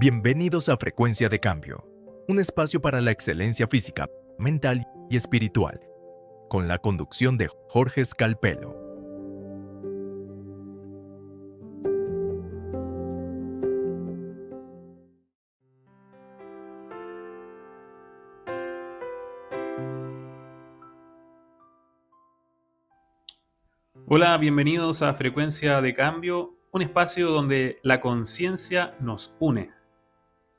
Bienvenidos a Frecuencia de Cambio, un espacio para la excelencia física, mental y espiritual, con la conducción de Jorge Scalpelo. Hola, bienvenidos a Frecuencia de Cambio, un espacio donde la conciencia nos une.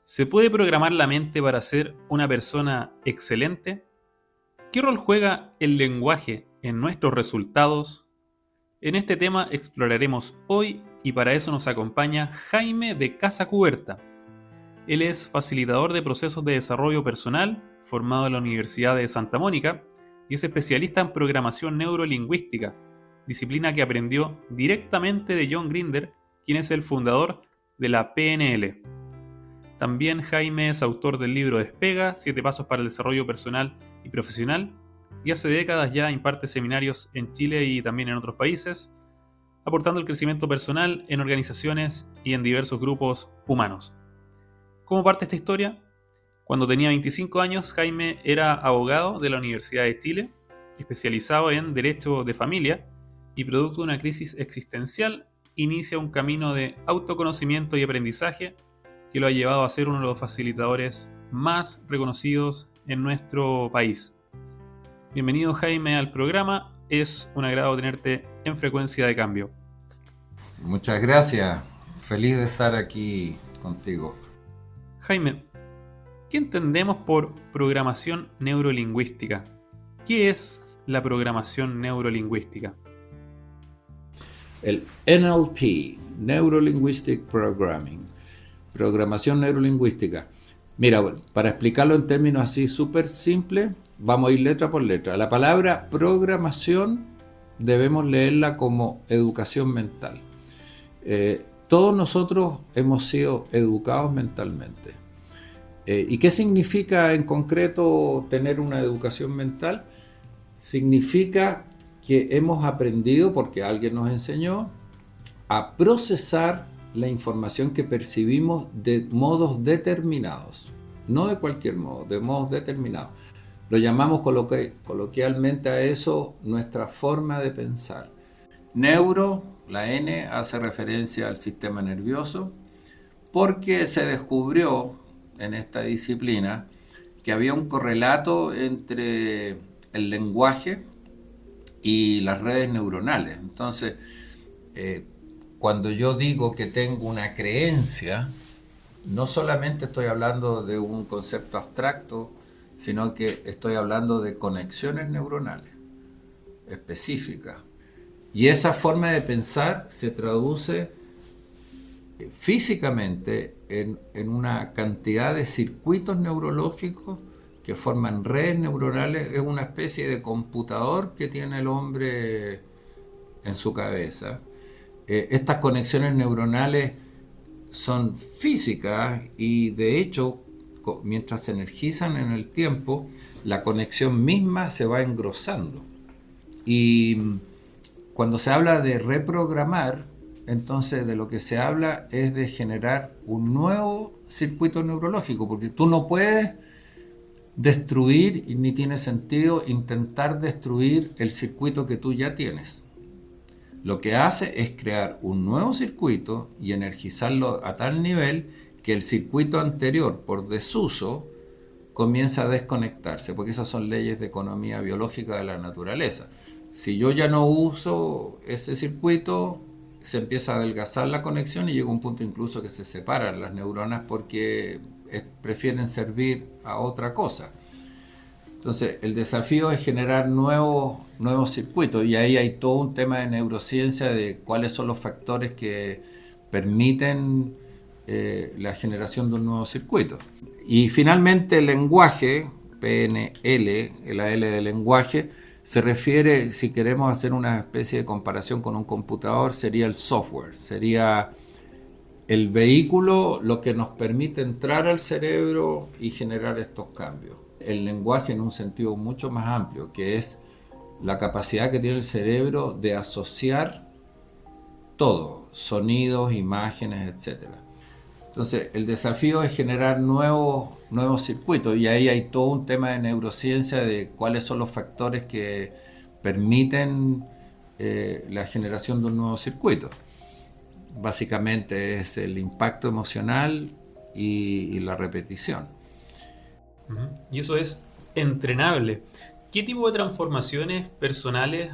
¿Se puede programar la mente para ser una persona excelente? ¿Qué rol juega el lenguaje en nuestros resultados? En este tema exploraremos hoy y para eso nos acompaña Jaime de Casa Cuberta. Él es facilitador de procesos de desarrollo personal, formado en la Universidad de Santa Mónica y es especialista en programación neurolingüística, disciplina que aprendió directamente de John Grinder, quien es el fundador de la PNL. También Jaime es autor del libro Despega, 7 pasos para el desarrollo personal y profesional, y hace décadas ya imparte seminarios en Chile y también en otros países, aportando el crecimiento personal en organizaciones y en diversos grupos humanos. ¿Cómo parte esta historia? Cuando tenía 25 años, Jaime era abogado de la Universidad de Chile, especializado en Derecho de Familia, y producto de una crisis existencial, inicia un camino de autoconocimiento y aprendizaje que lo ha llevado a ser uno de los facilitadores más reconocidos en nuestro país. Bienvenido, Jaime, al programa. Es un agrado tenerte en Frecuencia de Cambio. Muchas gracias. Feliz de estar aquí contigo. Jaime, ¿qué entendemos por programación neurolingüística? ¿Qué es la programación neurolingüística? El NLP, Neuro-Linguistic Programming, programación neurolingüística. Mira, para explicarlo en términos así súper simples, vamos a ir letra por letra. La palabra programación debemos leerla como educación mental. Todos nosotros hemos sido educados mentalmente. ¿Y qué significa en concreto tener una educación mental? Significa que hemos aprendido, porque alguien nos enseñó, a procesar la información que percibimos de modos determinados. No de cualquier modo, de modos determinados. Lo llamamos coloquialmente a eso nuestra forma de pensar. Neuro, la N, hace referencia al sistema nervioso, porque se descubrió en esta disciplina que había un correlato entre el lenguaje y las redes neuronales. Entonces, cuando yo digo que tengo una creencia, no solamente estoy hablando de un concepto abstracto, sino que estoy hablando de conexiones neuronales específicas. Y esa forma de pensar se traduce físicamente en una cantidad de circuitos neurológicos que forman redes neuronales. Es una especie de computador que tiene el hombre en su cabeza. Estas conexiones neuronales son físicas y de hecho, mientras se energizan en el tiempo, la conexión misma se va engrosando. Y cuando se habla de reprogramar, entonces de lo que se habla es de generar un nuevo circuito neurológico, porque tú no puedes destruir, y ni tiene sentido intentar destruir el circuito que tú ya tienes. Lo que hace es crear un nuevo circuito y energizarlo a tal nivel que el circuito anterior, por desuso, comienza a desconectarse, porque esas son leyes de economía biológica de la naturaleza. Si yo ya no uso ese circuito, se empieza a adelgazar la conexión y llega un punto incluso que se separan las neuronas porque prefieren servir a otra cosa. Entonces, el desafío es generar nuevos circuitos, y ahí hay todo un tema de neurociencia de cuáles son los factores que permiten la generación de un nuevo circuito. Y finalmente el lenguaje, PNL, la L de lenguaje, se refiere, si queremos hacer una especie de comparación con un computador, sería el software, sería el vehículo, lo que nos permite entrar al cerebro y generar estos cambios. El lenguaje en un sentido mucho más amplio, que es la capacidad que tiene el cerebro de asociar todo, sonidos, imágenes, etc. Entonces, el desafío es generar nuevos circuitos y ahí hay todo un tema de neurociencia de cuáles son los factores que permiten la generación de un nuevo circuito. Básicamente es el impacto emocional y la repetición. Y eso es entrenable. ¿Qué tipo de transformaciones personales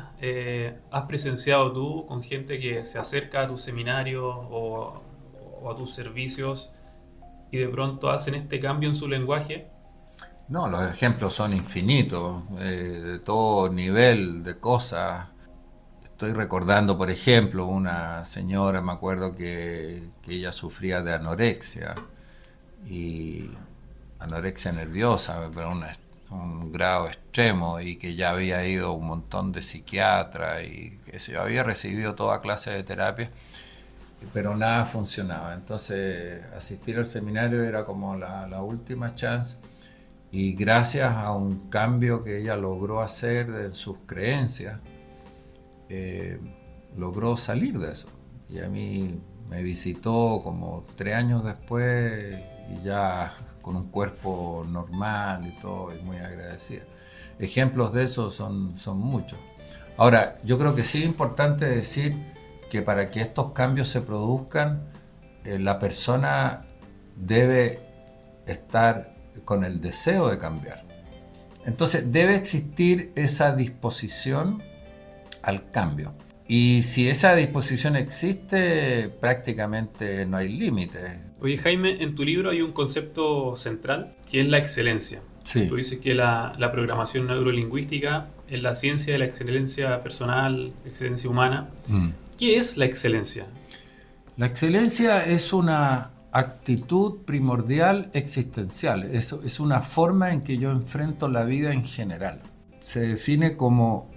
has presenciado tú con gente que se acerca a tus seminarios o a tus servicios y de pronto hacen este cambio en su lenguaje? No, los ejemplos son infinitos, de todo nivel de cosas. Estoy recordando, por ejemplo, una señora, me acuerdo que ella sufría de anorexia, y anorexia nerviosa, pero un grado extremo, y que ya había ido a un montón de psiquiatras y que se había recibido toda clase de terapia, pero nada funcionaba. Entonces asistir al seminario era como la última chance, y gracias a un cambio que ella logró hacer en sus creencias, logró salir de eso. Y a mí me visitó como 3 años después y ya con un cuerpo normal y todo, y muy agradecida. Ejemplos de eso son muchos. Ahora, yo creo que sí es importante decir que para que estos cambios se produzcan, la persona debe estar con el deseo de cambiar. Entonces debe existir esa disposición al cambio. Y si esa disposición existe, prácticamente no hay límites. Oye, Jaime, en tu libro hay un concepto central que es la excelencia. Sí. Tú dices que la programación neurolingüística es la ciencia de la excelencia personal, excelencia humana. ¿Qué es la excelencia? La excelencia es una actitud primordial existencial. Es una forma en que yo enfrento la vida en general. Se define como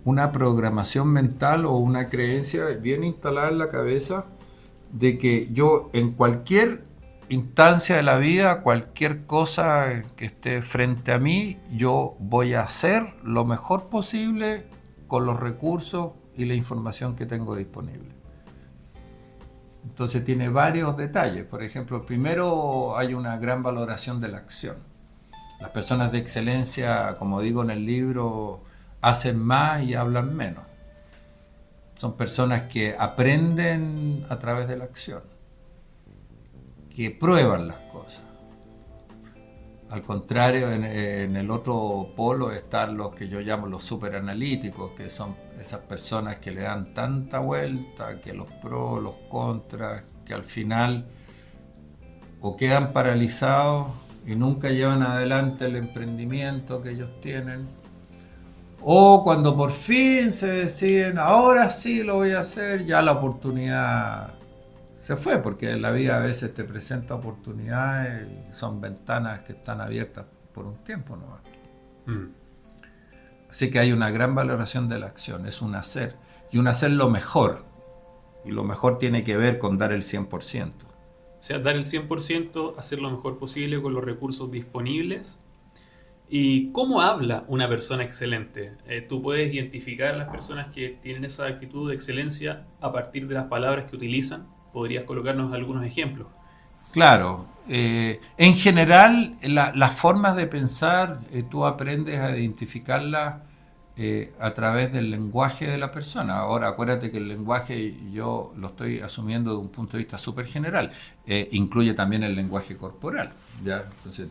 una programación mental o una creencia bien instalada en la cabeza de que yo en cualquier instancia de la vida, cualquier cosa que esté frente a mí, yo voy a hacer lo mejor posible con los recursos y la información que tengo disponible. Entonces tiene varios detalles. Por ejemplo, primero hay una gran valoración de la acción. Las personas de excelencia, como digo en el libro, hacen más y hablan menos. Son personas que aprenden a través de la acción, que prueban las cosas. Al contrario, en el otro polo están los que yo llamo los superanalíticos, que son esas personas que le dan tanta vuelta, que los pros, los contras, que al final o quedan paralizados y nunca llevan adelante el emprendimiento que ellos tienen, o cuando por fin se deciden, ahora sí lo voy a hacer, ya la oportunidad se fue, porque en la vida a veces te presenta oportunidades y son ventanas que están abiertas por un tiempo nomás. Así que hay una gran valoración de la acción, es un hacer, y un hacer lo mejor, y lo mejor tiene que ver con dar el 100%. O sea, dar el 100%, hacer lo mejor posible con los recursos disponibles. ¿Y cómo habla una persona excelente? ¿Tú puedes identificar a las personas que tienen esa actitud de excelencia a partir de las palabras que utilizan? ¿Podrías colocarnos algunos ejemplos? Claro. En general, las formas de pensar, tú aprendes a identificarlas a través del lenguaje de la persona. Ahora, acuérdate que el lenguaje yo lo estoy asumiendo de un punto de vista súper general. Incluye también el lenguaje corporal, ¿ya? Entonces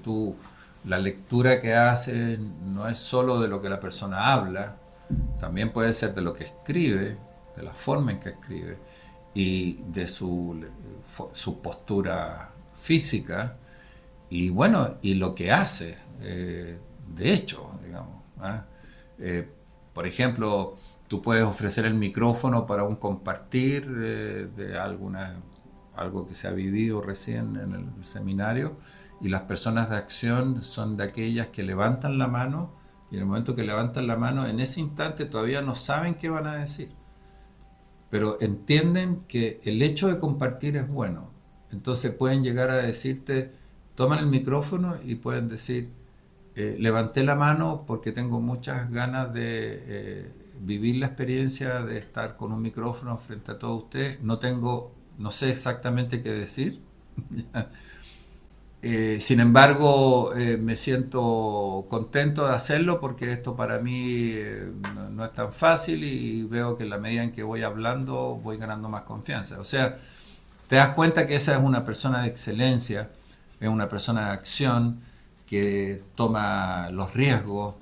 la lectura que haces no es solo de lo que la persona habla, también puede ser de lo que escribe, de la forma en que escribe y de su postura física y bueno, y lo que hace, de hecho, digamos. Por ejemplo, tú puedes ofrecer el micrófono para un compartir de algo que se ha vivido recién en el seminario, y las personas de acción son de aquellas que levantan la mano, y en el momento que levantan la mano, en ese instante todavía no saben qué van a decir, pero entienden que el hecho de compartir es bueno. Entonces pueden llegar a decirte, toman el micrófono y pueden decir, levanté la mano porque tengo muchas ganas de vivir la experiencia de estar con un micrófono frente a todos ustedes. No sé exactamente qué decir, Sin embargo, me siento contento de hacerlo porque esto para mí no es tan fácil y veo que en la medida en que voy hablando voy ganando más confianza. O sea, te das cuenta que esa es una persona de excelencia, es una persona de acción que toma los riesgos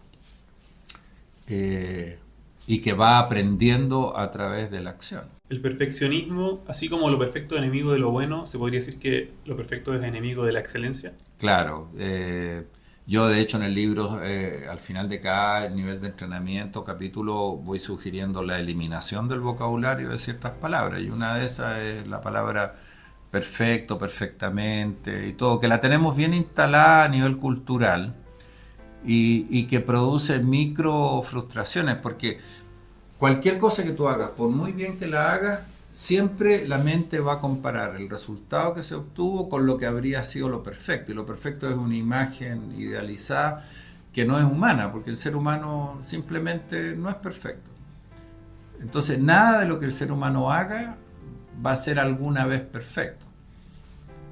y que va aprendiendo a través de la acción. El perfeccionismo, así como lo perfecto es enemigo de lo bueno, ¿se podría decir que lo perfecto es enemigo de la excelencia? Claro, yo de hecho en el libro, al final de cada nivel de entrenamiento, capítulo, voy sugiriendo la eliminación del vocabulario de ciertas palabras y una de esas es la palabra perfecto, perfectamente y todo, que la tenemos bien instalada a nivel cultural y que produce micro frustraciones porque cualquier cosa que tú hagas, por muy bien que la hagas, siempre la mente va a comparar el resultado que se obtuvo con lo que habría sido lo perfecto. Y lo perfecto es una imagen idealizada que no es humana, porque el ser humano simplemente no es perfecto. Entonces, nada de lo que el ser humano haga va a ser alguna vez perfecto.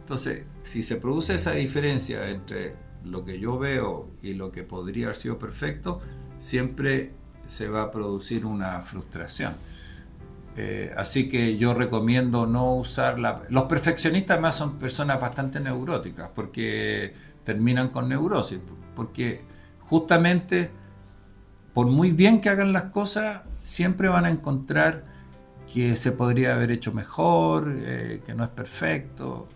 Entonces, si se produce esa diferencia entre lo que yo veo y lo que podría haber sido perfecto, siempre se va a producir una frustración. Así que yo recomiendo no usar Los perfeccionistas más son personas bastante neuróticas porque terminan con neurosis, porque justamente por muy bien que hagan las cosas, siempre van a encontrar que se podría haber hecho mejor, que no es perfecto.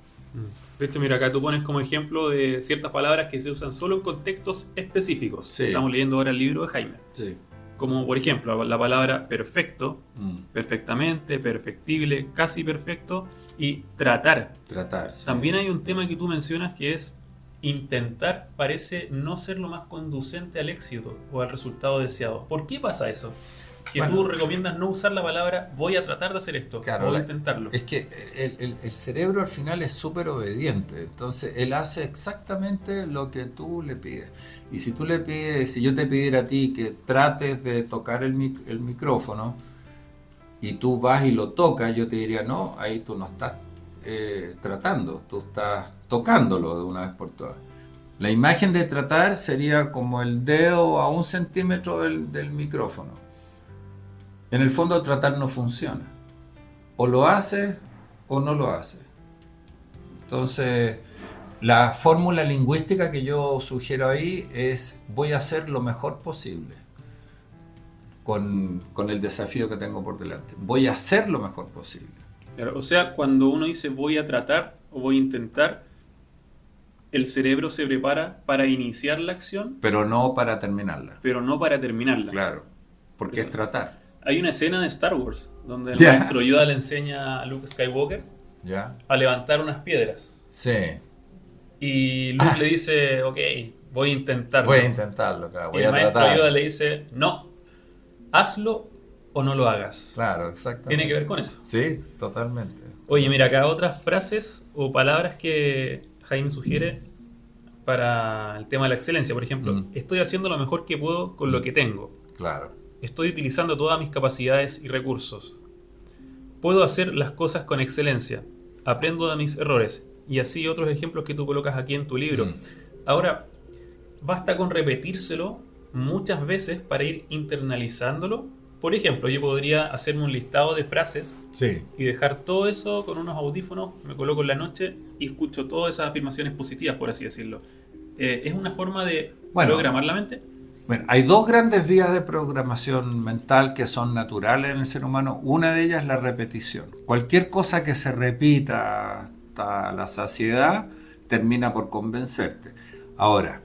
De hecho, mira, acá tú pones como ejemplo de ciertas palabras que se usan solo en contextos específicos. Sí. Estamos leyendo ahora el libro de Jaime. Sí. Como por ejemplo la palabra perfecto, perfectamente, perfectible, casi perfecto y tratar. Tratar. Sí. También hay un tema que tú mencionas que es intentar parece no ser lo más conducente al éxito o al resultado deseado. ¿Por qué pasa eso? Que tú recomiendas no usar la palabra voy a tratar de hacer esto, claro, o intentarlo. Es que el cerebro al final es súper obediente, entonces él hace exactamente lo que tú le pides. Y si tú le pides, si yo te pidiera a ti que trates de tocar el micrófono y tú vas y lo tocas, yo te diría, no, ahí tú no estás tratando, tú estás tocándolo de una vez por todas. La imagen de tratar sería como el dedo a 1 centímetro del micrófono. En el fondo tratar no funciona. O lo haces o no lo haces. Entonces, la fórmula lingüística que yo sugiero ahí es voy a hacer lo mejor posible con el desafío que tengo por delante. Voy a hacer lo mejor posible. Claro, o sea, cuando uno dice voy a tratar o voy a intentar, el cerebro se prepara para iniciar la acción, pero no para terminarla. Pero no para terminarla. Claro, porque es tratar. Hay una escena de Star Wars donde el maestro Yoda le enseña a Luke Skywalker a levantar unas piedras. Sí. Y Luke le dice, ok, voy a intentarlo. Voy a intentarlo, claro. Voy y el a maestro tratar. Yoda le dice, no, hazlo o no lo hagas. Claro, exactamente. Tiene que ver con eso. Sí, totalmente. Oye, mira, acá otras frases o palabras que Jaime sugiere para el tema de la excelencia. Por ejemplo, estoy haciendo lo mejor que puedo con lo que tengo. Claro. Estoy utilizando todas mis capacidades y recursos. Puedo hacer las cosas con excelencia. Aprendo de mis errores. Y así otros ejemplos que tú colocas aquí en tu libro. Ahora, basta con repetírselo muchas veces para ir internalizándolo. Por ejemplo, yo podría hacerme un listado de frases y dejar todo eso con unos audífonos, me coloco en la noche y escucho todas esas afirmaciones positivas, por así decirlo. ¿Es una forma de programar la mente? Bueno, hay dos grandes vías de programación mental que son naturales en el ser humano. Una de ellas es la repetición. Cualquier cosa que se repita hasta la saciedad termina por convencerte. Ahora,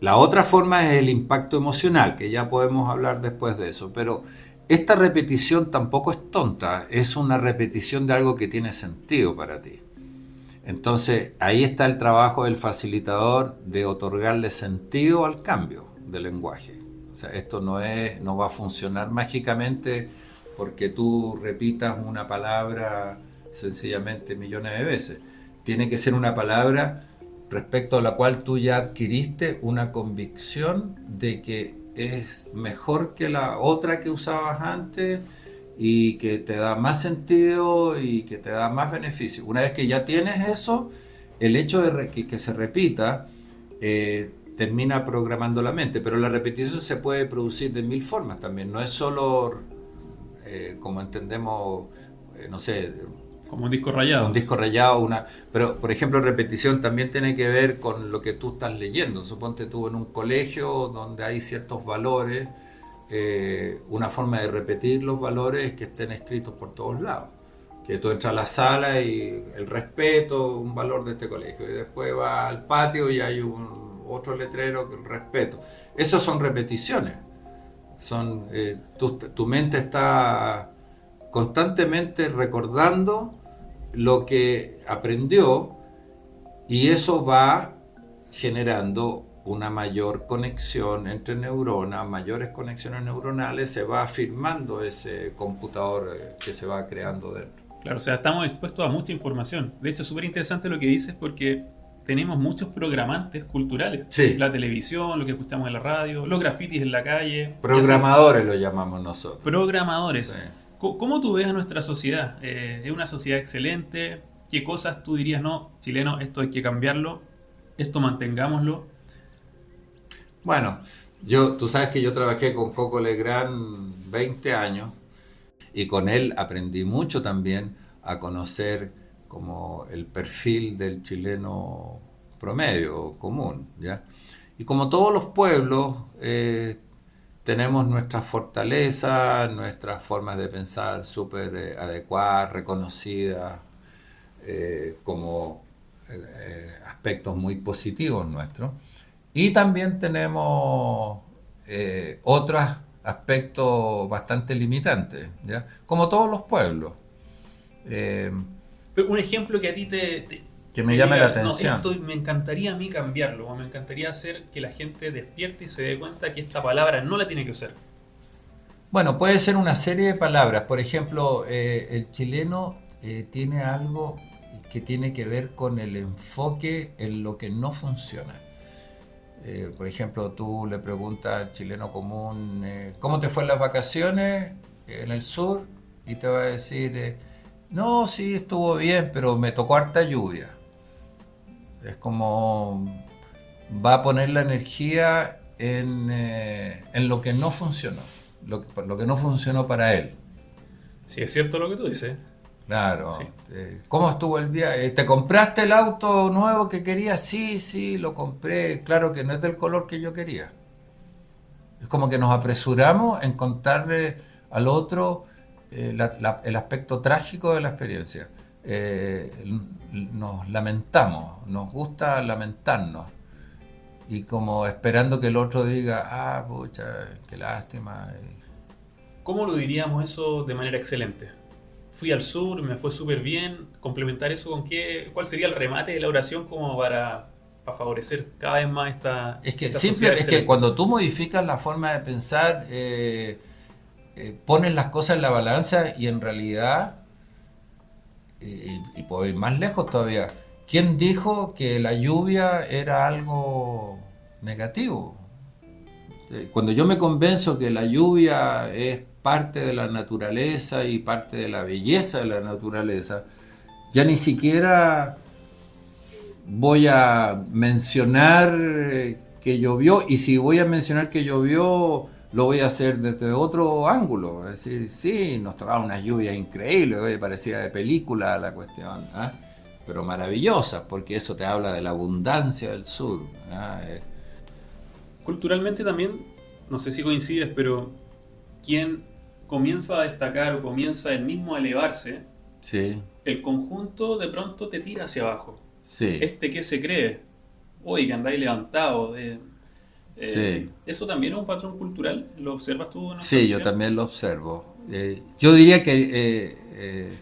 la otra forma es el impacto emocional, que ya podemos hablar después de eso. Pero esta repetición tampoco es tonta, es una repetición de algo que tiene sentido para ti. Entonces, ahí está el trabajo del facilitador de otorgarle sentido al cambio de lenguaje. O sea, esto no va a funcionar mágicamente porque tú repitas una palabra sencillamente millones de veces. Tiene que ser una palabra respecto a la cual tú ya adquiriste una convicción de que es mejor que la otra que usabas antes y que te da más sentido y que te da más beneficio. Una vez que ya tienes eso, el hecho de que se repita termina programando la mente, pero la repetición se puede producir de mil formas también, no es solo como entendemos, no sé, como un disco rayado. un disco rayado, pero por ejemplo repetición también tiene que ver con lo que tú estás leyendo. Suponte tú en un colegio donde hay ciertos valores, una forma de repetir los valores es que estén escritos por todos lados. Que tú entras a la sala y el respeto, un valor de este colegio, y después vas al patio y hay otro letrero que el respeto. Esas son repeticiones. Tu mente está constantemente recordando lo que aprendió y eso va generando una mayor conexión entre neuronas, mayores conexiones neuronales, se va afirmando ese computador que se va creando dentro. Claro, o sea, estamos expuestos a mucha información. De hecho, es súper interesante lo que dices porque tenemos muchos programantes culturales. Sí. La televisión, lo que escuchamos en la radio, los grafitis en la calle. Programadores lo llamamos nosotros. Programadores. Sí. ¿Cómo tú ves a nuestra sociedad? ¿Es una sociedad excelente? ¿Qué cosas tú dirías, no, chileno, esto hay que cambiarlo, esto mantengámoslo? Bueno, tú sabes que yo trabajé con Coco Legrand 20 años y con él aprendí mucho también a conocer como el perfil del chileno promedio, común, ¿ya? Y como todos los pueblos, tenemos nuestras fortalezas, nuestras formas de pensar súper adecuadas, reconocidas como aspectos muy positivos nuestros. Y también tenemos otros aspectos bastante limitantes, ¿ya? Como todos los pueblos. Pero un ejemplo que a ti que me llame la atención. No, esto me encantaría a mí cambiarlo, o me encantaría hacer que la gente despierte y se dé cuenta que esta palabra no la tiene que usar. Bueno, puede ser una serie de palabras. Por ejemplo, el chileno tiene algo que tiene que ver con el enfoque en lo que no funciona. Por ejemplo, tú le preguntas al chileno común, ¿cómo te fue en las vacaciones en el sur? Y te va a decir, no, sí, estuvo bien, pero me tocó harta lluvia. Es como va a poner la energía en lo que no funcionó, lo que no funcionó para él. Sí, es cierto lo que tú dices. Claro. Sí. ¿Cómo estuvo el viaje? ¿Te compraste el auto nuevo que querías? Sí, lo compré. Claro que no es del color que yo quería. Es como que nos apresuramos en contarle al otro el aspecto trágico de la experiencia. Nos lamentamos, nos gusta lamentarnos. Y como esperando que el otro diga, pucha, qué lástima. ¿Cómo lo diríamos eso de manera excelente? Fui al sur, me fue súper bien. Complementar eso con cuál sería el remate de la oración como para favorecer cada vez más esta Es que esta simple, sociedad es que excelente. cuando tú modificas la forma de pensar, pones las cosas en la balanza y en realidad, y puedo ir más lejos todavía, ¿quién dijo que la lluvia era algo negativo? Cuando yo me convenzo que la lluvia es parte de la naturaleza y parte de la belleza de la naturaleza, ya ni siquiera voy a mencionar que llovió, y si voy a mencionar que llovió, lo voy a hacer desde otro ángulo. Es decir, sí, nos tocaban unas lluvias increíbles, parecía de película la cuestión, ¿eh? Pero maravillosa, porque eso te habla de la abundancia del sur, ¿eh? Culturalmente también, no sé si coincides, pero quien comienza a destacar o comienza él mismo a elevarse, Sí, el conjunto de pronto te tira hacia abajo. sí, ¿Qué se cree? Oye, que andáis levantado. sí. ¿Eso también es un patrón cultural? ¿Lo observas tú en nuestra Sí, yo sociedad? también lo observo. Yo diría que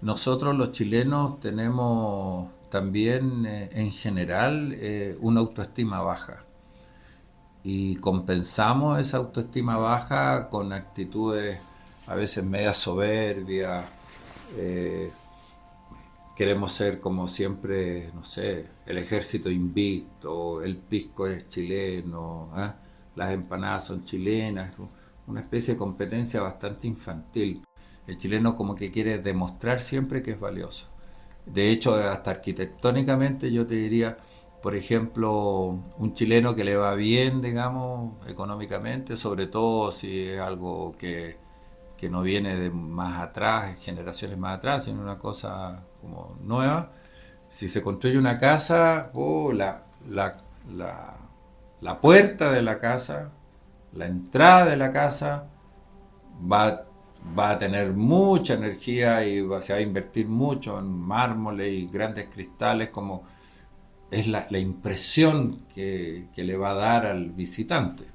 nosotros los chilenos tenemos también en general una autoestima baja y compensamos esa autoestima baja con actitudes a veces media soberbias. Queremos ser como siempre, no sé, el ejército invicto, el pisco es chileno, ¿eh? Las empanadas son chilenas, una especie de competencia bastante infantil. El chileno como que quiere demostrar siempre que es valioso. De hecho, hasta arquitectónicamente yo te diría, por ejemplo, un chileno que le va bien, digamos, económicamente, sobre todo si es algo que no viene de más atrás, generaciones más atrás, sino una cosa como nueva. Si se construye una casa, la puerta de la casa, la entrada de la casa va, va a tener mucha energía y se va a invertir mucho en mármoles y grandes cristales, como es la impresión que le va a dar al visitante.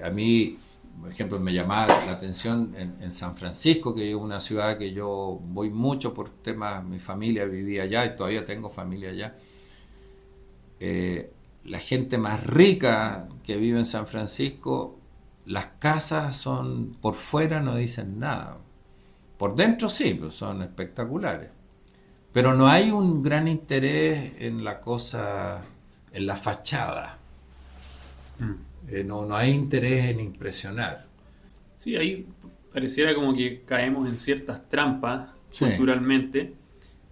A mí, por ejemplo, me llamaba la atención en San Francisco, que es una ciudad que yo voy mucho por temas, mi familia vivía allá y todavía tengo familia allá. La gente más rica que vive en San Francisco, las casas son, por fuera no dicen nada. Por dentro sí, pues son espectaculares. Pero no hay un gran interés en la cosa, en la fachada. No hay interés en impresionar. Sí, ahí pareciera como que caemos en ciertas trampas Sí. culturalmente.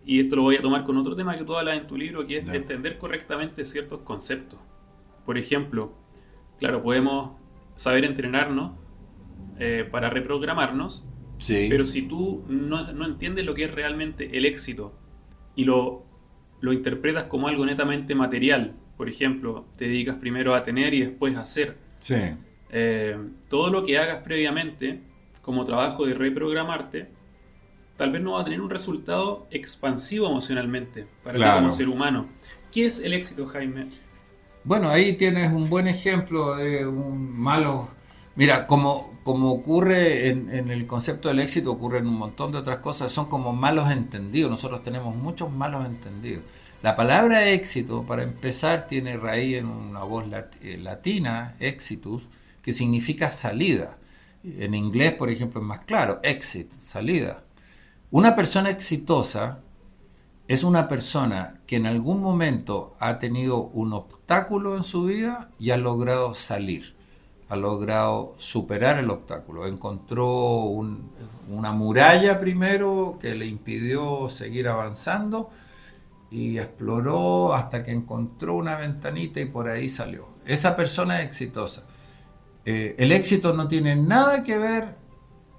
Y esto lo voy a tomar con otro tema que tú hablas en tu libro, que es Ya. entender correctamente ciertos conceptos. Por ejemplo, claro, podemos saber entrenarnos para reprogramarnos, Sí. pero si tú no entiendes lo que es realmente el éxito y lo interpretas como algo netamente material, por ejemplo, te dedicas primero a tener y después a hacer, Sí. todo lo que hagas previamente como trabajo de reprogramarte, tal vez no va a tener un resultado expansivo emocionalmente para ti Claro. como ser humano. ¿Qué es el éxito, Jaime? Bueno, ahí tienes un buen ejemplo de un malo. Mira, como ocurre en el concepto del éxito, ocurre en un montón de otras cosas, son como malos entendidos. Nosotros tenemos muchos malos entendidos. La palabra éxito, para empezar, tiene raíz en una voz latina, exitus, que significa salida. En inglés, por ejemplo, es más claro, exit, salida. Una persona exitosa es una persona que en algún momento ha tenido un obstáculo en su vida y ha logrado salir, ha logrado superar el obstáculo. Encontró una muralla primero que le impidió seguir avanzando y exploró hasta que encontró una ventanita y por ahí salió. Esa persona es exitosa. El éxito no tiene nada que ver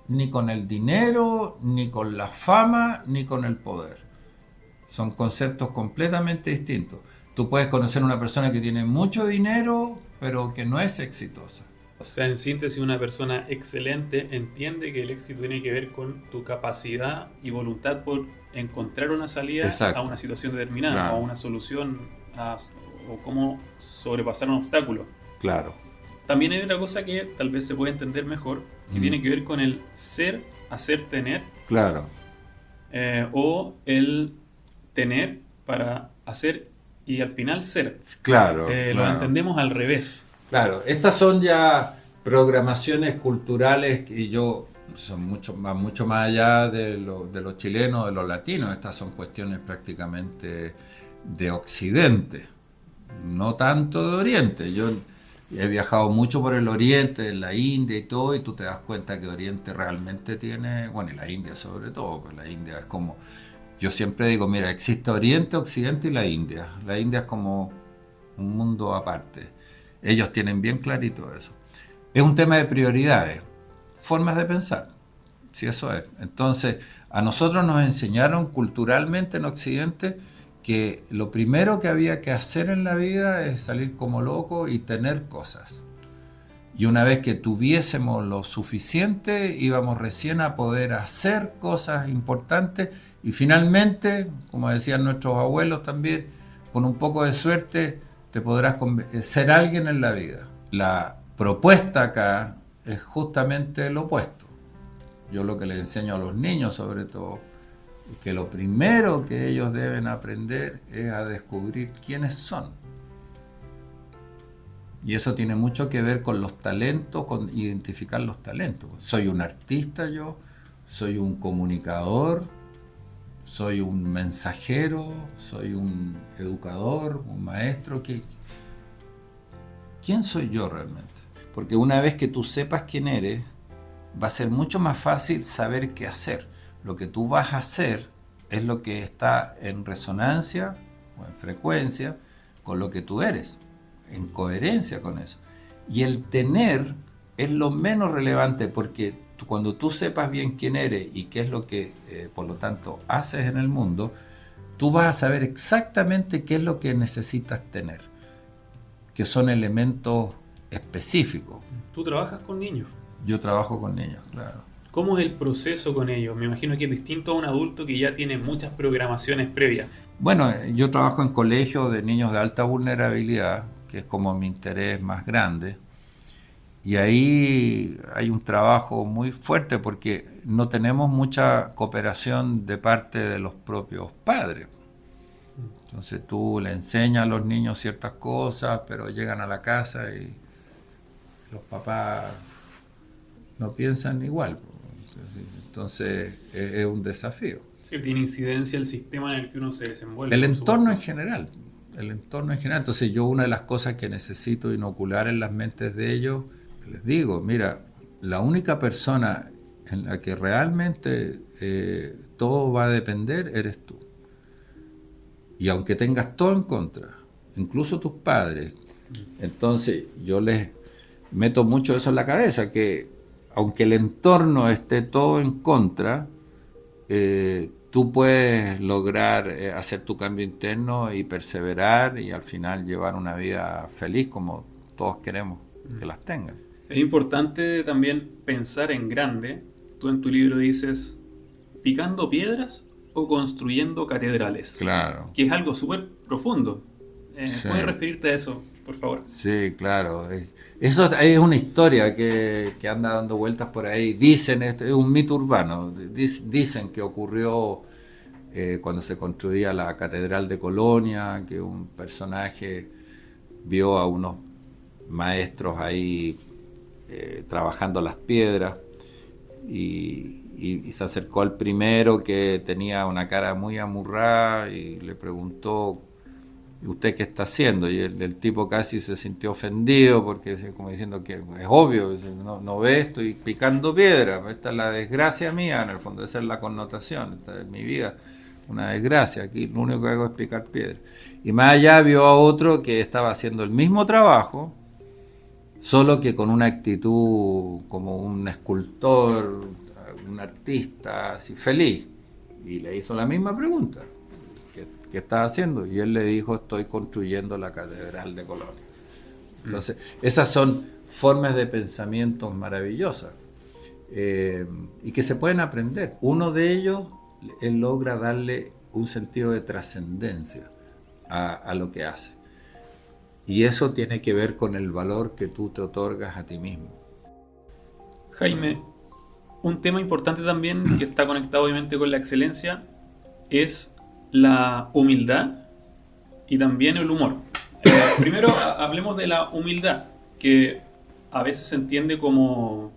ni con el dinero, ni con la fama, ni con el poder. Son conceptos completamente distintos. Tú puedes conocer a una persona que tiene mucho dinero, pero que no es exitosa. O sea, en síntesis, una persona excelente entiende que el éxito tiene que ver con tu capacidad y voluntad por encontrar una salida Exacto. a una situación determinada, Claro. o a una solución, o cómo sobrepasar un obstáculo. Claro. También hay otra cosa que tal vez se puede entender mejor, que tiene que ver con el ser, hacer, tener, Claro. o el tener para hacer y al final ser. Claro. Lo claro. entendemos al revés. Claro, estas son ya programaciones culturales que son mucho más allá de los chilenos, de los latinos. Estas son cuestiones prácticamente de Occidente, no tanto de Oriente. Yo he viajado mucho por el Oriente, en la India y todo, y tú te das cuenta que Oriente realmente tiene, bueno, y la India sobre todo, pues la India es como, yo siempre digo, mira, existe Oriente, Occidente y la India. La India es como un mundo aparte. Ellos tienen bien clarito eso. Es un tema de prioridades, formas de pensar, si eso es. Entonces, a nosotros nos enseñaron culturalmente en Occidente que lo primero que había que hacer en la vida es salir como loco y tener cosas. Y una vez que tuviésemos lo suficiente, íbamos recién a poder hacer cosas importantes y finalmente, como decían nuestros abuelos también, con un poco de suerte te podrás ser alguien en la vida. La propuesta acá es justamente lo opuesto. Yo lo que les enseño a los niños sobre todo es que lo primero que ellos deben aprender es a descubrir quiénes son. Y eso tiene mucho que ver con los talentos, con identificar los talentos. Soy un artista yo, soy un comunicador, soy un mensajero, soy un educador, un maestro. ¿Quién soy yo realmente? Porque una vez que tú sepas quién eres, va a ser mucho más fácil saber qué hacer. Lo que tú vas a hacer es lo que está en resonancia o en frecuencia con lo que tú eres, en coherencia con eso. Y el tener es lo menos relevante, porque cuando tú sepas bien quién eres y qué es lo que, por lo tanto, haces en el mundo, tú vas a saber exactamente qué es lo que necesitas tener, que son elementos específicos. ¿Tú trabajas con niños? Yo trabajo con niños, claro. ¿Cómo es el proceso con ellos? Me imagino que es distinto a un adulto que ya tiene muchas programaciones previas. Bueno, yo trabajo en colegios de niños de alta vulnerabilidad, que es como mi interés más grande. Y ahí hay un trabajo muy fuerte porque no tenemos mucha cooperación de parte de los propios padres. Entonces tú le enseñas a los niños ciertas cosas, pero llegan a la casa y los papás no piensan igual. Entonces es un desafío. Sí, tiene incidencia el sistema en el que uno se desenvuelve. El entorno en general. El entorno en general. Entonces yo una de las cosas que necesito inocular en las mentes de ellos, les digo, mira, la única persona en la que realmente todo va a depender eres tú. Y aunque tengas todo en contra, incluso tus padres, entonces yo les meto mucho eso en la cabeza, que aunque el entorno esté todo en contra, tú puedes lograr hacer tu cambio interno y perseverar y al final llevar una vida feliz como todos queremos que las tengan. Es importante también pensar en grande. Tú en tu libro dices, ¿picando piedras o construyendo catedrales? Claro. Que es algo súper profundo. Sí. ¿Puedes referirte a eso, por favor? Sí, claro. Eso es una historia que anda dando vueltas por ahí. Dicen, es un mito urbano, dicen que ocurrió cuando se construía la Catedral de Colonia, que un personaje vio a unos maestros ahí trabajando las piedras y se acercó al primero, que tenía una cara muy amurrada, y le preguntó, ¿y usted qué está haciendo? Y el tipo casi se sintió ofendido, porque como diciendo que es obvio, no ve, estoy picando piedra, esta es la desgracia mía, en el fondo esa es la connotación, esta es mi vida, una desgracia, aquí lo único que hago es picar piedra. Y más allá vio a otro que estaba haciendo el mismo trabajo, solo que con una actitud como un escultor, un artista, así feliz, y le hizo la misma pregunta. ¿Qué estás haciendo? Y él le dijo, estoy construyendo la Catedral de Colonia. Entonces, esas son formas de pensamiento maravillosas y que se pueden aprender. Uno de ellos, él logra darle un sentido de trascendencia a lo que hace. Y eso tiene que ver con el valor que tú te otorgas a ti mismo. Jaime, un tema importante también que está conectado obviamente con la excelencia es la humildad y también el humor. Primero hablemos de la humildad, que a veces se entiende como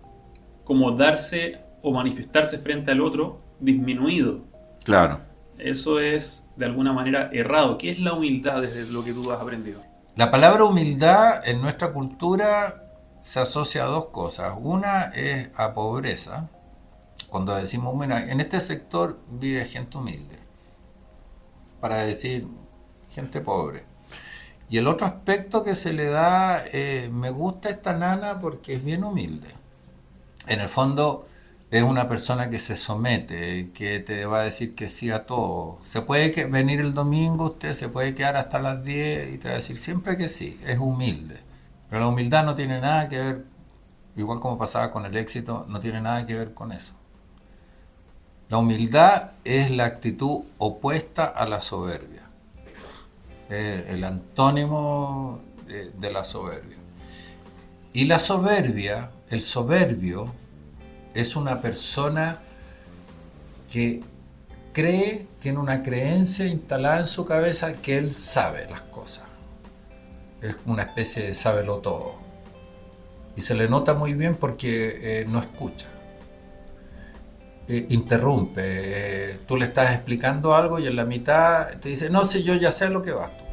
darse o manifestarse frente al otro disminuido. Claro. Eso es de alguna manera errado. ¿Qué es la humildad desde lo que tú has aprendido? La palabra humildad en nuestra cultura se asocia a dos cosas. Una es a pobreza. Cuando decimos, bueno, en este sector vive gente humilde, para decir gente pobre. Y el otro aspecto que se le da, me gusta esta nana porque es bien humilde. En el fondo es una persona que se somete, que te va a decir que sí a todo. Se puede venir el domingo, usted se puede quedar hasta las 10 y te va a decir siempre que sí, es humilde. Pero la humildad no tiene nada que ver, igual como pasaba con el éxito, no tiene nada que ver con eso. La humildad es la actitud opuesta a la soberbia, el antónimo de la soberbia. Y la soberbia, el soberbio, es una persona que tiene una creencia instalada en su cabeza que él sabe las cosas. Es una especie de sábelo todo. Y se le nota muy bien porque no escucha. Interrumpe, tú le estás explicando algo y en la mitad te dice, no, si yo ya sé lo que vas tú.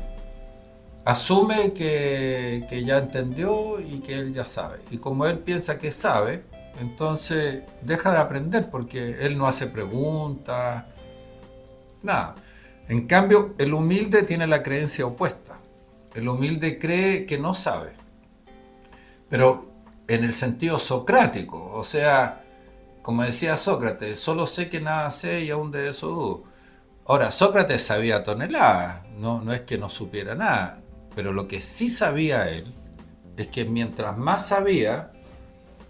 Asume que ya entendió y que él ya sabe. Y como él piensa que sabe, entonces deja de aprender porque él no hace preguntas, Nada. En cambio, el humilde tiene la creencia opuesta. El humilde cree que no sabe, pero en el sentido socrático, o sea, como decía Sócrates, solo sé que nada sé y aún de eso dudo. Ahora, Sócrates sabía toneladas, no es que no supiera nada, pero lo que sí sabía él es que mientras más sabía,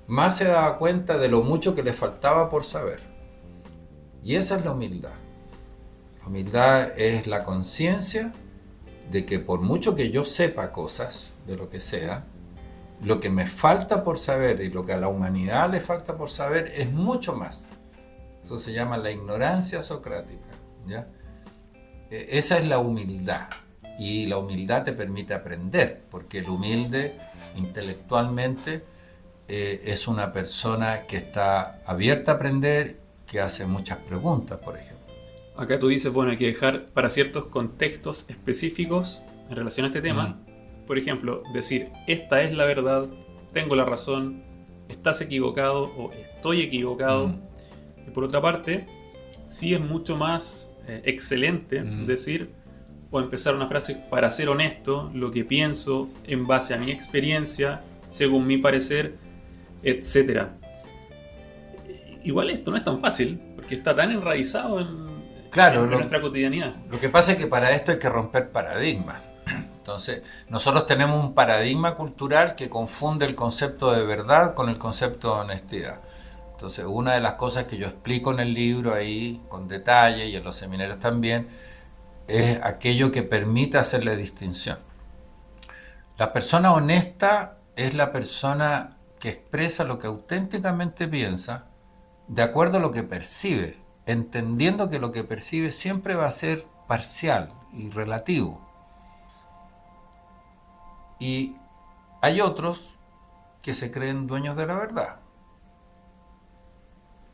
más se daba cuenta de lo mucho que le faltaba por saber. Y esa es la humildad. La humildad es la conciencia de que por mucho que yo sepa cosas, de lo que sea, lo que me falta por saber y lo que a la humanidad le falta por saber es mucho más. Eso se llama la ignorancia socrática, ¿ya? Esa es la humildad. Y la humildad te permite aprender, porque el humilde intelectualmente es una persona que está abierta a aprender, que hace muchas preguntas, por ejemplo. Acá tú dices, bueno, hay que dejar para ciertos contextos específicos en relación a este tema. Por ejemplo, decir, esta es la verdad, tengo la razón, estás equivocado o estoy equivocado. Y por otra parte, sí es mucho más excelente decir o empezar una frase para ser honesto, lo que pienso en base a mi experiencia, según mi parecer, etc. Igual esto no es tan fácil, porque está tan enraizado en nuestra cotidianidad. Lo que pasa es que para esto hay que romper paradigmas. Entonces, nosotros tenemos un paradigma cultural que confunde el concepto de verdad con el concepto de honestidad. Entonces, una de las cosas que yo explico en el libro ahí, con detalle, y en los seminarios también, es aquello que permite hacer la distinción. La persona honesta es la persona que expresa lo que auténticamente piensa de acuerdo a lo que percibe, entendiendo que lo que percibe siempre va a ser parcial y relativo. Y hay otros que se creen dueños de la verdad.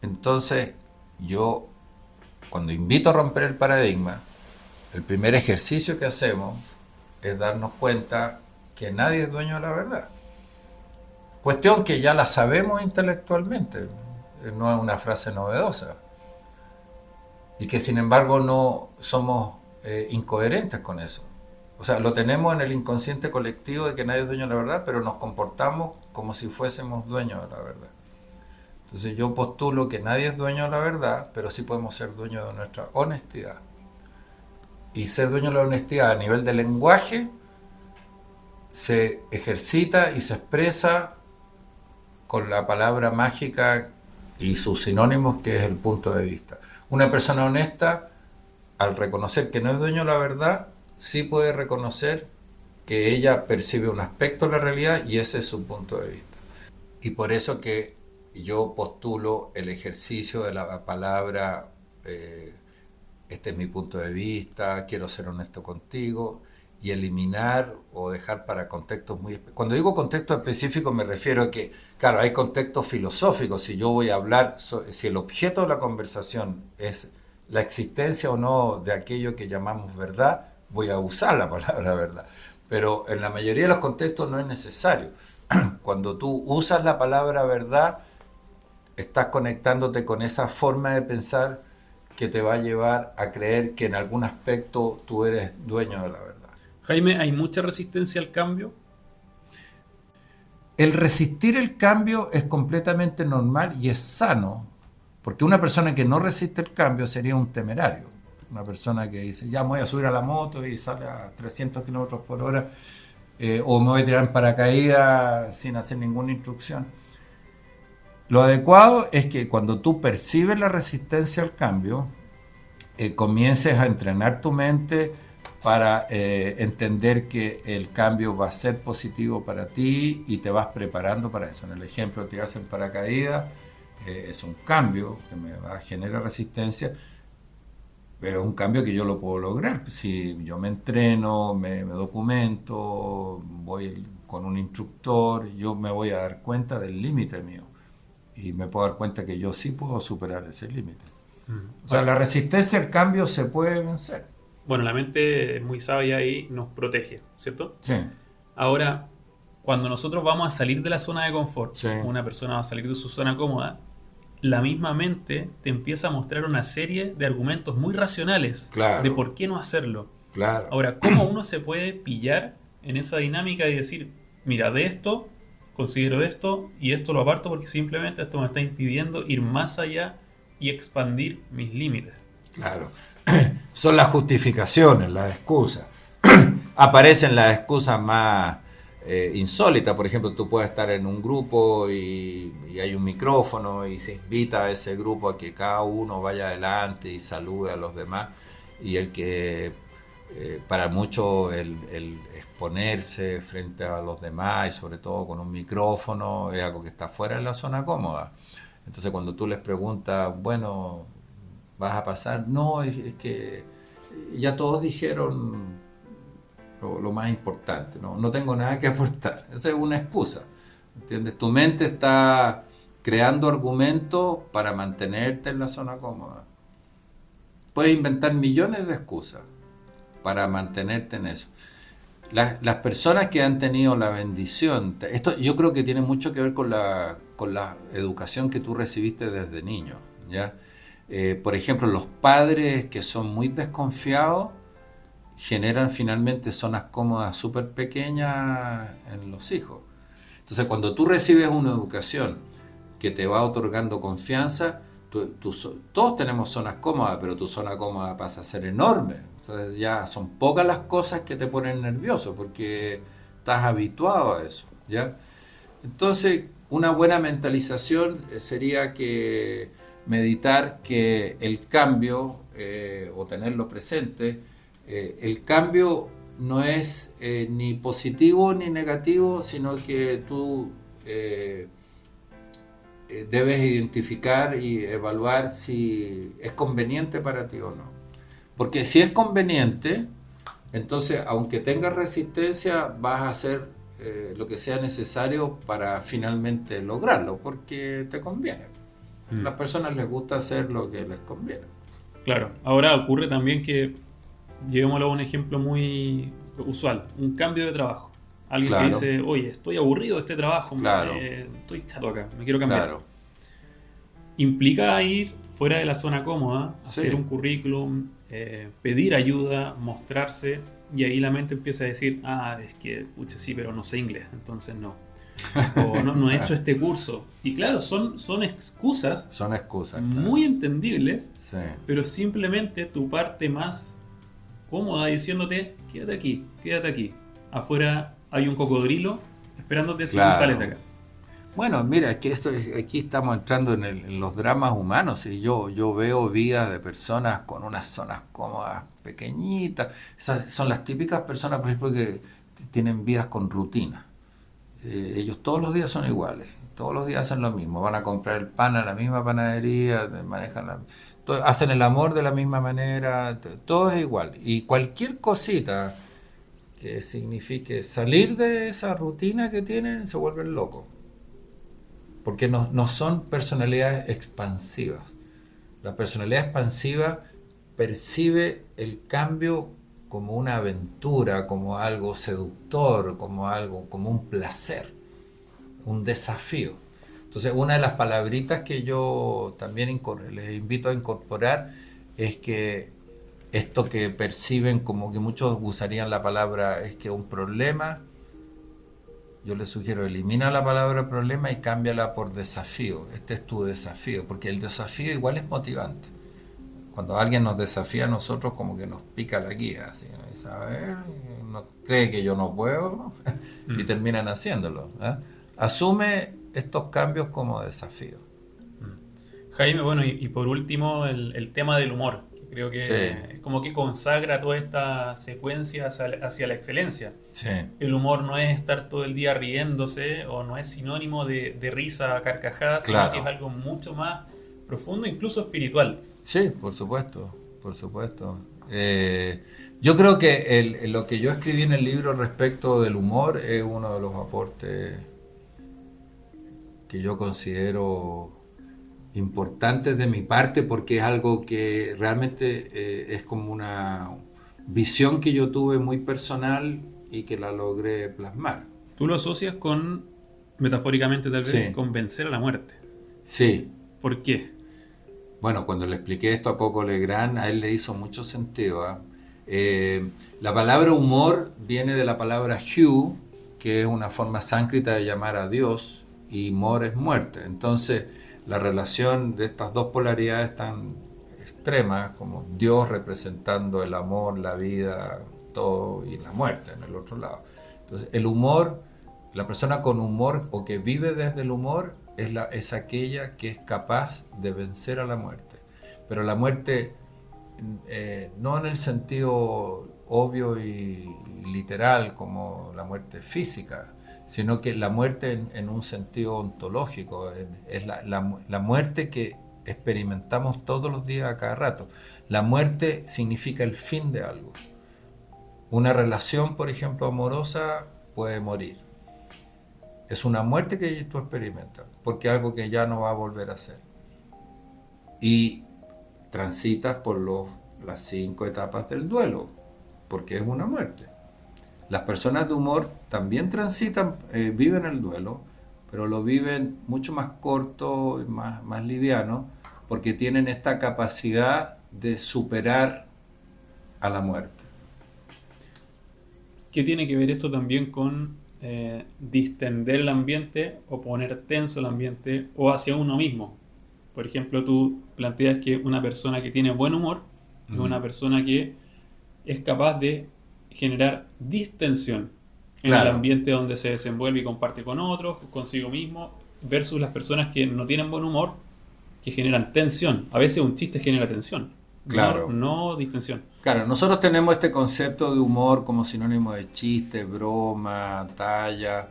Entonces, yo, cuando invito a romper el paradigma, el primer ejercicio que hacemos es darnos cuenta que nadie es dueño de la verdad. Cuestión que ya la sabemos intelectualmente, no es una frase novedosa. Y que sin embargo no somos incoherentes con eso. O sea, lo tenemos en el inconsciente colectivo de que nadie es dueño de la verdad, pero nos comportamos como si fuésemos dueños de la verdad. Entonces yo postulo que nadie es dueño de la verdad, pero sí podemos ser dueños de nuestra honestidad. Y ser dueño de la honestidad a nivel de lenguaje se ejercita y se expresa con la palabra mágica y sus sinónimos, que es el punto de vista. Una persona honesta, al reconocer que no es dueño de la verdad, sí puede reconocer que ella percibe un aspecto de la realidad y ese es su punto de vista. Y por eso que yo postulo el ejercicio de la palabra este es mi punto de vista, quiero ser honesto contigo, y eliminar o dejar para contextos muy específicos. Cuando digo contexto específico me refiero a que, claro, hay contextos filosóficos. Si yo voy a hablar, si el objeto de la conversación es la existencia o no de aquello que llamamos verdad, voy a usar la palabra verdad. Pero en la mayoría de los contextos no es necesario. Cuando tú usas la palabra verdad, estás conectándote con esa forma de pensar que te va a llevar a creer que en algún aspecto tú eres dueño de la verdad. Jaime, ¿hay mucha resistencia al cambio? El resistir el cambio es completamente normal y es sano, porque una persona que no resiste el cambio sería un temerario. Una persona que dice, ya me voy a subir a la moto y sale a 300 kilómetros por hora, o me voy a tirar en paracaídas sin hacer ninguna instrucción. Lo adecuado es que cuando tú percibes la resistencia al cambio, comiences a entrenar tu mente para entender que el cambio va a ser positivo para ti y te vas preparando para eso. En el ejemplo de tirarse en paracaídas, es un cambio que me va a generar resistencia, pero es un cambio que yo lo puedo lograr. Si yo me entreno, me documento, voy con un instructor, yo me voy a dar cuenta del límite mío y me puedo dar cuenta que yo sí puedo superar ese límite. O sea, la resistencia al cambio se puede vencer. Bueno, la mente es muy sabia y nos protege, ¿cierto? Sí. Ahora, cuando nosotros vamos a salir de la zona de confort, Sí. una persona va a salir de su zona cómoda, la misma mente te empieza a mostrar una serie de argumentos muy racionales Claro. de por qué no hacerlo. Claro. Ahora, ¿cómo uno se puede pillar en esa dinámica y decir, mira, de esto considero esto y esto lo aparto porque simplemente esto me está impidiendo ir más allá y expandir mis límites? Claro. Son las justificaciones, las excusas. Aparecen las excusas más insólitas. Por ejemplo, tú puedes estar en un grupo y hay un micrófono y se invita a ese grupo a que cada uno vaya adelante y salude a los demás. Y el que, para muchos, el exponerse frente a los demás y sobre todo con un micrófono es algo que está fuera de la zona cómoda. Entonces cuando tú les preguntas, bueno, ¿vas a pasar? No, es que ya todos dijeron lo más importante, no tengo nada que aportar. Esa es una excusa, ¿entiendes? Tu mente está creando argumentos para mantenerte en la zona cómoda. Puedes inventar millones de excusas para mantenerte en eso. Las personas que han tenido la bendición, esto yo creo que tiene mucho que ver con la educación que tú recibiste desde niño, ¿ya? Por ejemplo, los padres que son muy desconfiados generan finalmente zonas cómodas súper pequeñas en los hijos. Entonces, cuando tú recibes una educación que te va otorgando confianza, todos tenemos zonas cómodas, pero tu zona cómoda pasa a ser enorme. Entonces ya son pocas las cosas que te ponen nervioso porque estás habituado a eso, ¿ya? Entonces, una buena mentalización sería que meditar que el cambio, o tenerlo presente, el cambio no es ni positivo ni negativo, sino que tú debes identificar y evaluar si es conveniente para ti o no. Porque si es conveniente, entonces aunque tengas resistencia, vas a hacer lo que sea necesario para finalmente lograrlo, porque te conviene. A las personas les gusta hacer lo que les conviene. Claro, ahora ocurre también que, llevémoslo a un ejemplo muy usual, un cambio de trabajo. Alguien que dice, oye, estoy aburrido de este trabajo, estoy chato acá, me quiero cambiar. Claro. Implica ir fuera de la zona cómoda, hacer un currículum, pedir ayuda, mostrarse, y ahí la mente empieza a decir, es que, pucha, sí, pero no sé inglés, entonces no. O no he hecho este curso. Y claro, son excusas. Son excusas, muy entendibles, sí. Pero simplemente tu parte más cómoda diciéndote, quédate aquí. Afuera hay un cocodrilo esperándote si tú sales de acá. Bueno, mira, es que aquí estamos entrando en los dramas humanos. Y yo veo vidas de personas con unas zonas cómodas pequeñitas. Esas son las típicas personas, por ejemplo, que tienen vidas con rutina. Ellos todos los días son iguales, todos los días hacen lo mismo, van a comprar el pan a la misma panadería, hacen el amor de la misma manera, todo es igual. Y cualquier cosita que signifique salir de esa rutina que tienen, se vuelven locos. Porque no son personalidades expansivas. La personalidad expansiva percibe el cambio como una aventura, como algo seductor, como un placer, un desafío. Entonces, una de las palabritas que yo también les invito a incorporar es que esto que perciben, como que muchos usarían la palabra, es que un problema, yo les sugiero, elimina la palabra problema y cámbiala por desafío. Este es tu desafío, porque el desafío igual es motivante. Cuando alguien nos desafía a nosotros, como que nos pica la guía, así, ¿no? Dice, a ver, no cree que yo no puedo, y terminan haciéndolo, ¿eh? Asume estos cambios como desafíos. Jaime, bueno, y por último, el tema del humor. Creo que es como que consagra toda esta secuencia hacia la excelencia. Sí. El humor no es estar todo el día riéndose, o no es sinónimo de risa, carcajadas, sino que es algo mucho más profundo, incluso espiritual. Sí, por supuesto. Yo creo que lo que yo escribí en el libro respecto del humor es uno de los aportes que yo considero importantes de mi parte, porque es algo que realmente es como una visión que yo tuve muy personal y que la logré plasmar. Tú lo asocias con, metafóricamente tal vez, con vencer a la muerte. Sí. ¿Por qué? Bueno, cuando le expliqué esto a Coco Legrand, a él le hizo mucho sentido, ¿ah? La palabra humor viene de la palabra Hu, que es una forma sánscrita de llamar a Dios, y mor es muerte. Entonces, la relación de estas dos polaridades tan extremas, como Dios representando el amor, la vida, todo, y la muerte en el otro lado. Entonces, el humor, la persona con humor o que vive desde el humor es aquella que es capaz de vencer a la muerte. Pero la muerte, no en el sentido obvio y literal como la muerte física, sino que la muerte en un sentido ontológico, es la muerte que experimentamos todos los días a cada rato. La muerte significa el fin de algo. Una relación, por ejemplo, amorosa puede morir. Es una muerte que tú experimentas, porque es algo que ya no va a volver a ser. Y transitas por las 5 etapas del duelo, porque es una muerte. Las personas de humor también transitan, viven el duelo, pero lo viven mucho más corto, más liviano, porque tienen esta capacidad de superar a la muerte. ¿Qué tiene que ver esto también con distender el ambiente o poner tenso el ambiente o hacia uno mismo? Por ejemplo, tú planteas que una persona que tiene buen humor es una persona que es capaz de generar distensión en el ambiente donde se desenvuelve y comparte con otros, consigo mismo, versus las personas que no tienen buen humor, que generan tensión. A veces un chiste genera tensión, Claro. no distensión. Claro, nosotros tenemos este concepto de humor como sinónimo de chiste, broma, talla,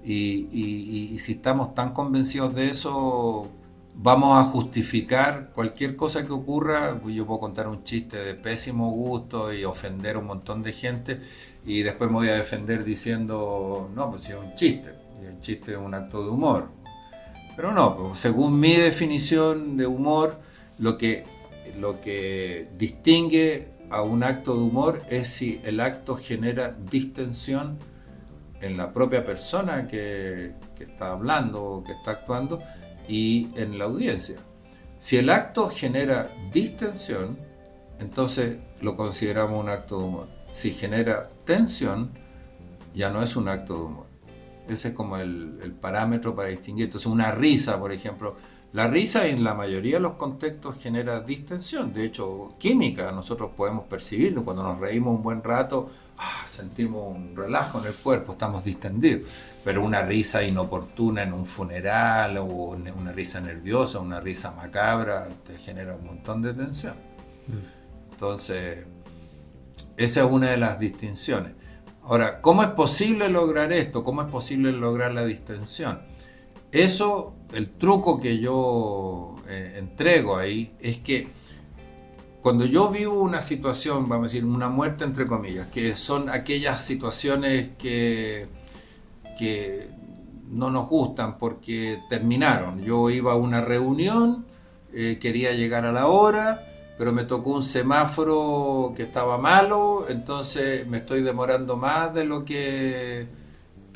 y si estamos tan convencidos de eso, vamos a justificar cualquier cosa que ocurra. Yo puedo contar un chiste de pésimo gusto y ofender a un montón de gente, y después me voy a defender diciendo, no, pues si es un chiste, y el chiste es un acto de humor. Pero no, pues, según mi definición de humor, lo que distingue a un acto de humor es si el acto genera distensión en la propia persona que está hablando o que está actuando y en la audiencia. Si el acto genera distensión, entonces lo consideramos un acto de humor. Si genera tensión, ya no es un acto de humor. Ese es como el parámetro para distinguir. Entonces, una risa, por ejemplo, la risa en la mayoría de los contextos genera distensión. De hecho, química, nosotros podemos percibirlo. Cuando nos reímos un buen rato, sentimos un relajo en el cuerpo, estamos distendidos. Pero una risa inoportuna en un funeral, o una risa nerviosa, una risa macabra, te genera un montón de tensión. Entonces, esa es una de las distinciones. Ahora, ¿cómo es posible lograr esto? ¿Cómo es posible lograr la distensión? Eso, el truco que yo entrego ahí, es que cuando yo vivo una situación, vamos a decir, una muerte entre comillas, que son aquellas situaciones que no nos gustan porque terminaron. Yo iba a una reunión, quería llegar a la hora, pero me tocó un semáforo que estaba malo, entonces me estoy demorando más de lo que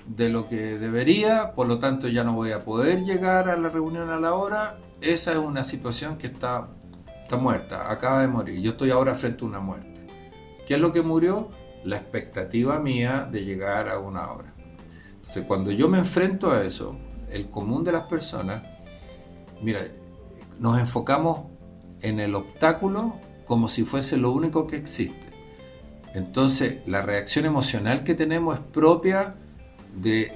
debería, por lo tanto ya no voy a poder llegar a la reunión a la hora. Esa es una situación que está muerta, acaba de morir. Yo estoy ahora frente a una muerte. ¿Qué es lo que murió? La expectativa mía de llegar a una hora. Entonces, cuando yo me enfrento a eso, el común de las personas, mira, nos enfocamos en el obstáculo como si fuese lo único que existe. Entonces, la reacción emocional que tenemos es propia de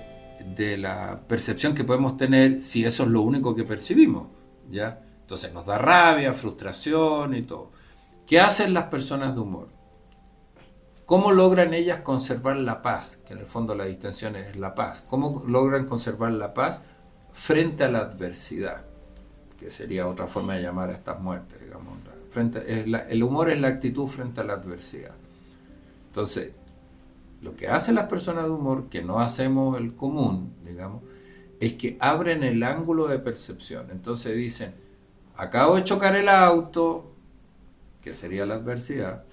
la percepción que podemos tener si eso es lo único que percibimos, ¿ya? Entonces nos da rabia, frustración y todo. ¿Qué hacen las personas de humor? ¿Cómo logran ellas conservar la paz? Que en el fondo la distensión es la paz. ¿Cómo logran conservar la paz frente a la adversidad? Que sería otra forma de llamar a estas muertes, digamos. El humor es la actitud frente a la adversidad. Entonces, lo que hacen las personas de humor, que no hacemos el común, digamos, es que abren el ángulo de percepción. Entonces dicen, acabo de chocar el auto, que sería la adversidad,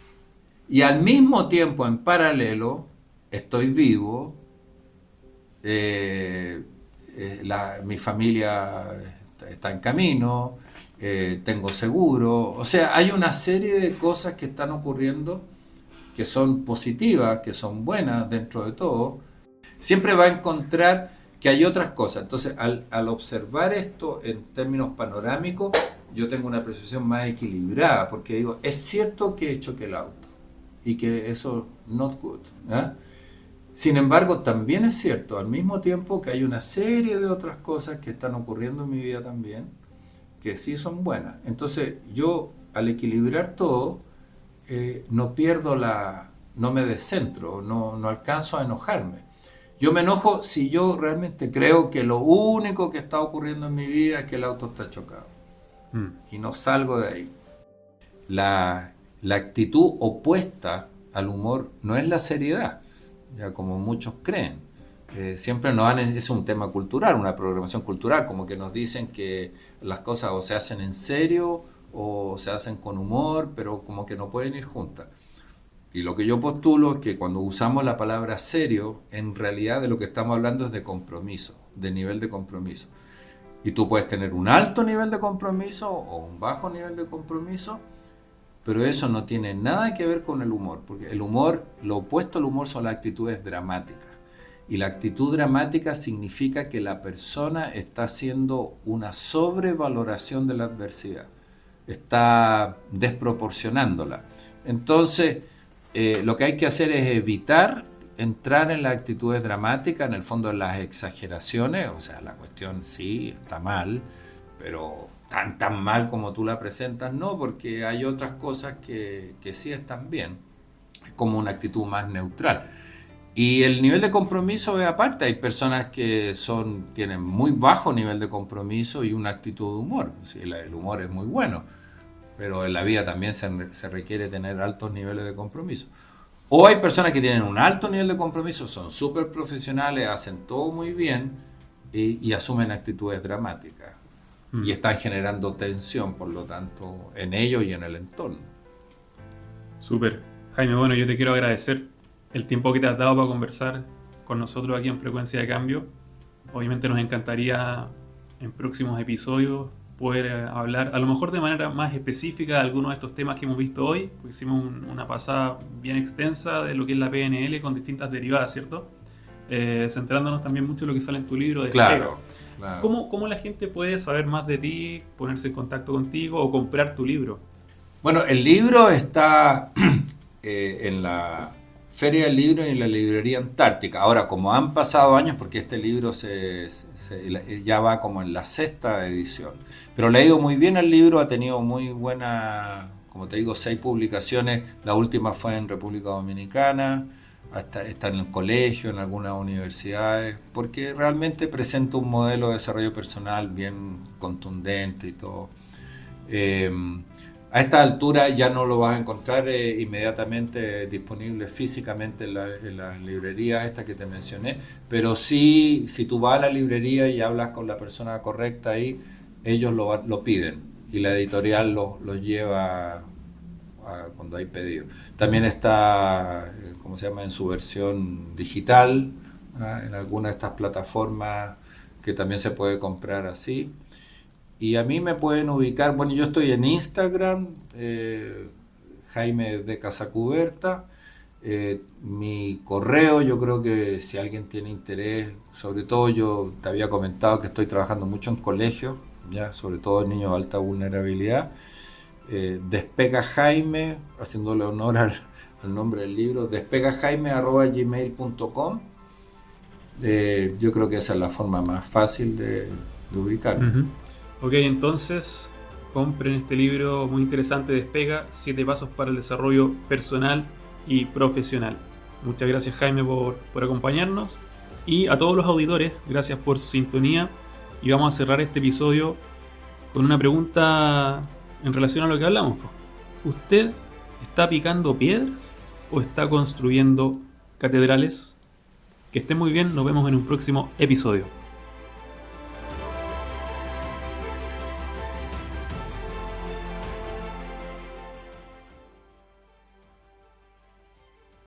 y al mismo tiempo, en paralelo, estoy vivo, mi familia está en camino, tengo seguro. O sea, hay una serie de cosas que están ocurriendo que son positivas, que son buenas dentro de todo. Siempre va a encontrar que hay otras cosas. Entonces, al observar esto en términos panorámicos, yo tengo una percepción más equilibrada, porque digo, es cierto que choqué el auto y que eso not good, ¿eh? Sin embargo, también es cierto al mismo tiempo que hay una serie de otras cosas que están ocurriendo en mi vida también, que sí son buenas. Entonces, yo al equilibrar todo, no pierdo no me descentro, no alcanzo a enojarme. Yo me enojo si yo realmente creo que lo único que está ocurriendo en mi vida es que el auto está chocado. Y no salgo de ahí. La actitud opuesta al humor no es la seriedad, ya como muchos creen. Siempre nos dan, es un tema cultural, una programación cultural, como que nos dicen que las cosas o se hacen en serio o se hacen con humor, pero como que no pueden ir juntas. Y lo que yo postulo es que cuando usamos la palabra serio, en realidad de lo que estamos hablando es de compromiso, de nivel de compromiso. Y tú puedes tener un alto nivel de compromiso o un bajo nivel de compromiso, pero eso no tiene nada que ver con el humor, porque el humor, lo opuesto al humor son las actitudes dramáticas. Y la actitud dramática significa que la persona está haciendo una sobrevaloración de la adversidad, está desproporcionándola. Entonces, lo que hay que hacer es evitar entrar en las actitudes dramáticas, en el fondo en las exageraciones. O sea, la cuestión sí está mal, pero tan mal como tú la presentas no, porque hay otras cosas que sí están bien. Es como una actitud más neutral. Y el nivel de compromiso es aparte. Hay personas que tienen muy bajo nivel de compromiso y una actitud de humor. Sí, el humor es muy bueno, pero en la vida también se requiere tener altos niveles de compromiso. O hay personas que tienen un alto nivel de compromiso, son súper profesionales, hacen todo muy bien y asumen actitudes dramáticas. Y están generando tensión, por lo tanto, en ellos y en el entorno. Súper. Jaime, bueno, yo te quiero agradecer el tiempo que te has dado para conversar con nosotros aquí en Frecuencia de Cambio. Obviamente nos encantaría en próximos episodios poder hablar, a lo mejor de manera más específica, de algunos de estos temas que hemos visto hoy, porque hicimos una pasada bien extensa de lo que es la PNL con distintas derivadas, ¿cierto? Centrándonos también mucho en lo que sale en tu libro de Claro. ¿Cómo la gente puede saber más de ti, ponerse en contacto contigo o comprar tu libro? Bueno, el libro está en la Feria del Libro y en la Librería Antártica. Ahora, como han pasado años, porque este libro ya va como en la 6ª edición, pero le ha ido muy bien al libro, ha tenido muy buena, como te digo, 6 publicaciones, la última fue en República Dominicana, está en el colegio, en algunas universidades, porque realmente presenta un modelo de desarrollo personal bien contundente y todo. A esta altura ya no lo vas a encontrar inmediatamente disponible físicamente en la librería esta que te mencioné, pero sí, si tú vas a la librería y hablas con la persona correcta ahí, ellos lo piden y la editorial lo lleva cuando hay pedido. También está, ¿cómo se llama?, en su versión digital, en alguna de estas plataformas que también se puede comprar así. Y a mí me pueden ubicar, bueno, yo estoy en Instagram, Jaime de Casacuberta, mi correo, yo creo que si alguien tiene interés, sobre todo yo te había comentado que estoy trabajando mucho en colegios, ya, sobre todo en niños de alta vulnerabilidad, Despega Jaime, haciéndole honor al nombre del libro, despegajaime@gmail.com. Yo creo que esa es la forma más fácil de ubicarme. Ok, entonces compren este libro muy interesante, Despega, 7 pasos para el desarrollo personal y profesional. Muchas gracias, Jaime, por acompañarnos, y a todos los auditores, gracias por su sintonía, y vamos a cerrar este episodio con una pregunta en relación a lo que hablamos. ¿Usted está picando piedras o está construyendo catedrales? Que estén muy bien, nos vemos en un próximo episodio.